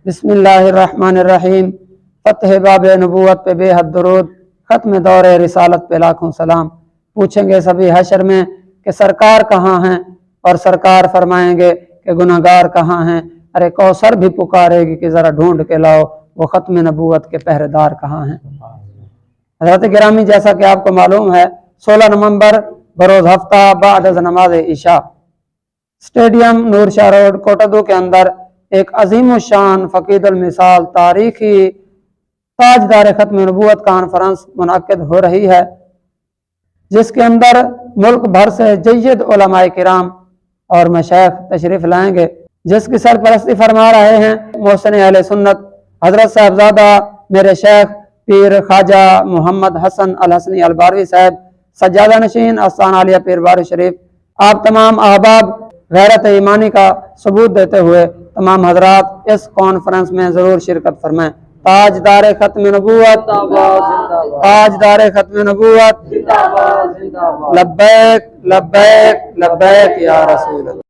بسم اللہ الرحمن الرحیم۔ فتح باب نبوت پہ بے حد درود، ختم دور رسالت پہ لاکھوں سلام۔ پوچھیں گے سبھی حشر میں کہ سرکار کہاں ہیں، اور سرکار فرمائیں گے کہ گناہگار کہاں ہیں۔ ارے کوثر بھی پکارے گی کہ ذرا ڈھونڈ کے لاؤ وہ ختم نبوت کے پہرے دار کہاں ہیں۔ حضرت گرامی، جیسا کہ آپ کو معلوم ہے 16 نومبر بروز ہفتہ بعد از نماز عشاء اسٹیڈیم نور شاہ روڈ کوٹدو کے اندر ایک عظیم الشان فقید المثال تاریخی تاجدار ختم نبوت کانفرنس منعقد ہو رہی ہے، جس کے اندر ملک بھر سے جید علماء کرام اور مشائخ تشریف لائیں گے، جس کی سرپرستی فرما رہے ہیں محسن اہل سنت حضرت صاحبزادہ میرے شیخ پیر خواجہ محمد حسن الحسنی الباروی صاحب، سجادہ نشین آستان عالیہ پیر بارو شریف۔ آپ تمام احباب غیرت ایمانی کا ثبوت دیتے ہوئے تمام حضرات اس کانفرنس میں ضرور شرکت فرمائیں۔ تاجدار ختم نبوت، تاجدار ختم نبوت، لبیک لبیک لبیک یا رسول اللہ۔